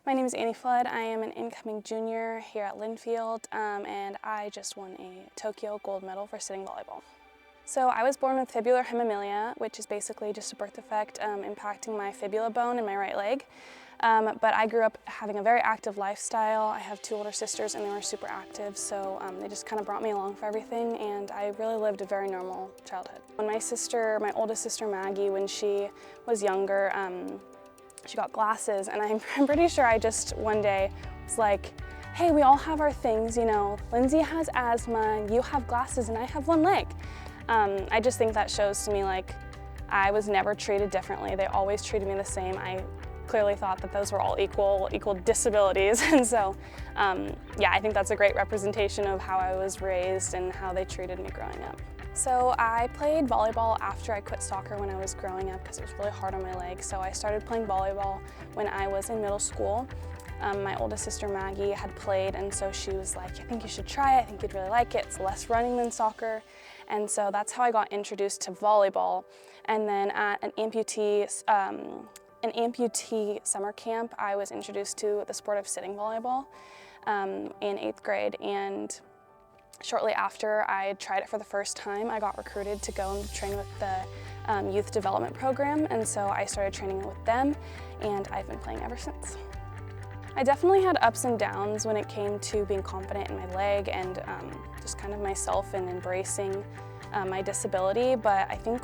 My name is Annie Flood. I am an incoming junior here at Linfield, and I just won a Tokyo gold medal for sitting volleyball. So I was born with fibular hemimelia, which is basically just a birth defect impacting my fibula bone in my right leg. But I grew up having a very active lifestyle. I have two older sisters and they were super active, so they just kind of brought me along for everything, and I really lived a very normal childhood. When my oldest sister Maggie, when she was younger, she got glasses, and I'm pretty sure I just one day was like, hey, we all have our things, you know, Lindsay has asthma, you have glasses, and I have one leg. I just think that shows to me like I was never treated differently. They always treated me the same. I clearly thought that those were all equal disabilities, and so yeah, I think that's a great representation of how I was raised and how they treated me growing up. So I played volleyball after I quit soccer when I was growing up because it was really hard on my legs. So I started playing volleyball when I was in middle school. My oldest sister Maggie had played, and so she was like, I think you should try it, I think you'd really like it. It's less running than soccer. And so that's how I got introduced to volleyball. And then at an amputee summer camp, I was introduced to the sport of sitting volleyball in 8th grade. And shortly after I tried it for the first time, I got recruited to go and train with the youth development program, and so I started training with them, and I've been playing ever since. I definitely had ups and downs when it came to being confident in my leg and just kind of myself and embracing my disability, but I think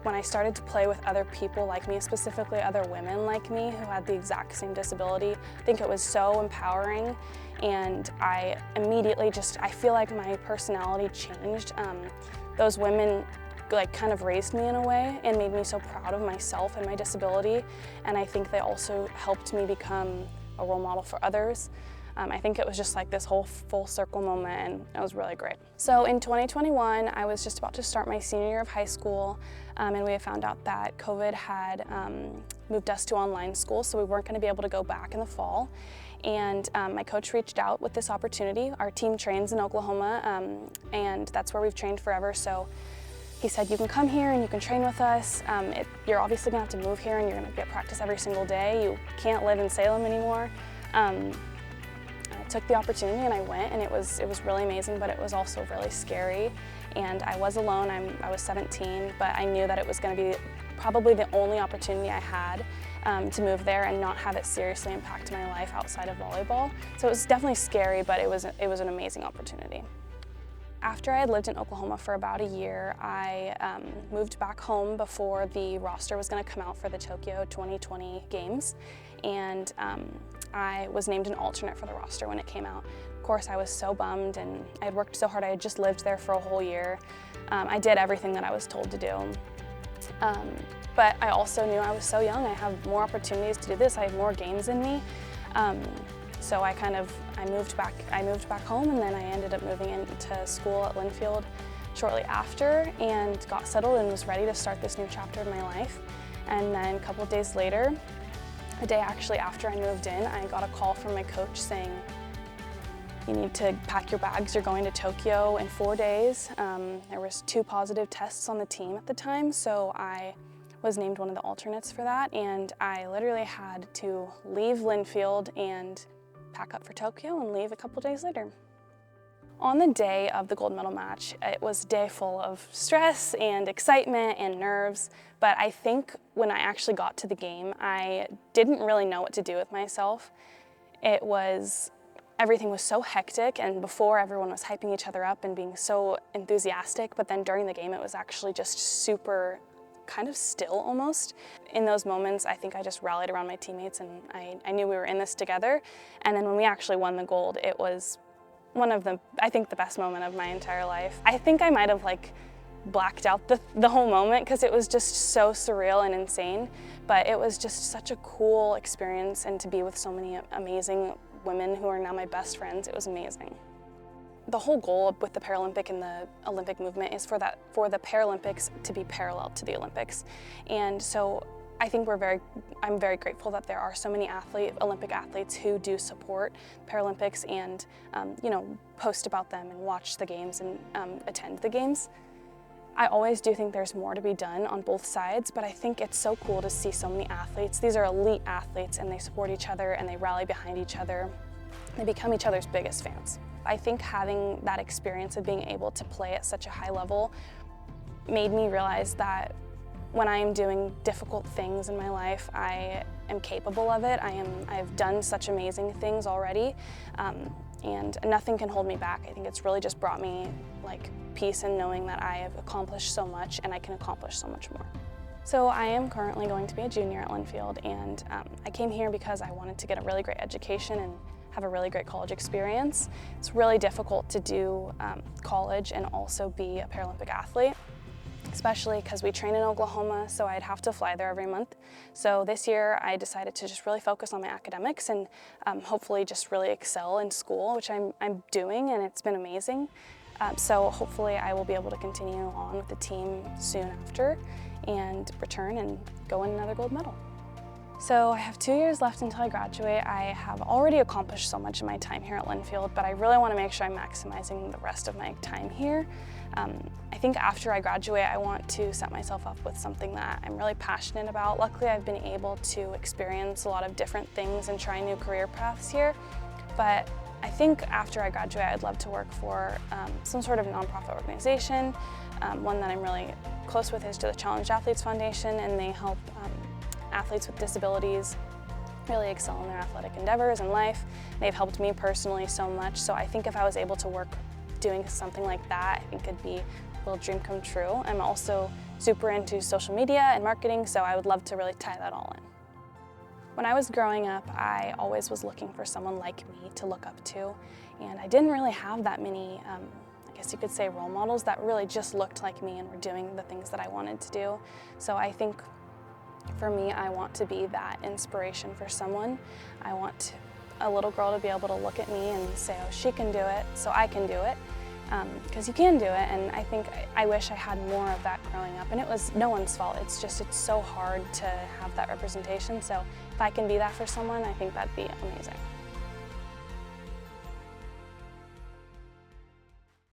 when I started to play with other people like me, specifically other women like me who had the exact same disability, I think it was so empowering, and I immediately I feel like my personality changed. Those women like kind of raised me in a way and made me so proud of myself and my disability, and I think they also helped me become a role model for others. I think it was just like this whole full circle moment, and it was really great. So in 2021, I was just about to start my senior year of high school, and we had found out that COVID had moved us to online school, so we weren't going to be able to go back in the fall. And my coach reached out with this opportunity. Our team trains in Oklahoma, and that's where we've trained forever. So he said, you can come here and you can train with us. You're obviously going to have to move here and you're going to get practice every single day. You can't live in Salem anymore. I took the opportunity and I went, and it was really amazing, but it was also really scary. And I was alone. I was 17, but I knew that it was going to be probably the only opportunity I had to move there and not have it seriously impact my life outside of volleyball. So it was definitely scary, but it was an amazing opportunity. After I had lived in Oklahoma for about a year, I moved back home before the roster was going to come out for the Tokyo 2020 Games, and I was named an alternate for the roster when it came out. Of course, I was so bummed, and I had worked so hard. I had just lived there for a whole year. I did everything that I was told to do. But I also knew I was so young. I have more opportunities to do this. I have more games in me. So I moved back home, and then I ended up moving into school at Linfield shortly after and got settled and was ready to start this new chapter of my life. And then a couple of days later, the day actually after I moved in, I got a call from my coach saying, you need to pack your bags, you're going to Tokyo in 4 days. There was 2 positive tests on the team at the time, so I was named one of the alternates for that, and I literally had to leave Linfield and pack up for Tokyo and leave a couple days later. On the day of the gold medal match, it was a day full of stress and excitement and nerves, but I think when I actually got to the game, I didn't really know what to do with myself. Everything was so hectic, and before everyone was hyping each other up and being so enthusiastic, but then during the game it was actually just super kind of still almost. In those moments, I think I just rallied around my teammates, and I knew we were in this together. And then when we actually won the gold, it was one of I think the best moment of my entire life. I think I might have like blacked out the whole moment because it was just so surreal and insane, but it was just such a cool experience, and to be with so many amazing women who are now my best friends, it was amazing. The whole goal with the Paralympic and the Olympic movement is for the Paralympics to be parallel to the Olympics. And so I think I'm very grateful that there are so many Olympic athletes who do support Paralympics and you know, post about them and watch the games and attend the games. I always do think there's more to be done on both sides, but I think it's so cool to see so many athletes. These are elite athletes and they support each other and they rally behind each other. They become each other's biggest fans. I think having that experience of being able to play at such a high level made me realize that when I am doing difficult things in my life, I am capable of it. I've done such amazing things already, and nothing can hold me back. I think it's really just brought me peace in knowing that I have accomplished so much and I can accomplish so much more. So I am currently going to be a junior at Linfield, and I came here because I wanted to get a really great education and have a really great college experience. It's really difficult to do college and also be a Paralympic athlete, especially because we train in Oklahoma, so I'd have to fly there every month. So this year I decided to just really focus on my academics and hopefully just really excel in school, which I'm doing, and it's been amazing. So hopefully I will be able to continue on with the team soon after and return and go win another gold medal. So I have 2 years left until I graduate. I have already accomplished so much in my time here at Linfield, but I really want to make sure I'm maximizing the rest of my time here. I think after I graduate, I want to set myself up with something that I'm really passionate about. Luckily, I've been able to experience a lot of different things and try new career paths here, but I think after I graduate, I'd love to work for some sort of nonprofit organization. One that I'm really close with is the Challenged Athletes Foundation, and they help athletes with disabilities really excel in their athletic endeavors and life. They've helped me personally so much, so I think if I was able to work doing something like that, I think it'd be a little dream come true. I'm also super into social media and marketing, so I would love to really tie that all in. When I was growing up, I always was looking for someone like me to look up to, and I didn't really have that many, I guess you could say, role models that really just looked like me and were doing the things that I wanted to do. So I think for me, I want to be that inspiration for someone. I want a little girl to be able to look at me and say, oh, she can do it, so I can do it. Because you can do it, and I think I wish I had more of that growing up, and it was no one's fault. It's so hard to have that representation, so if I can be that for someone, I think that'd be amazing.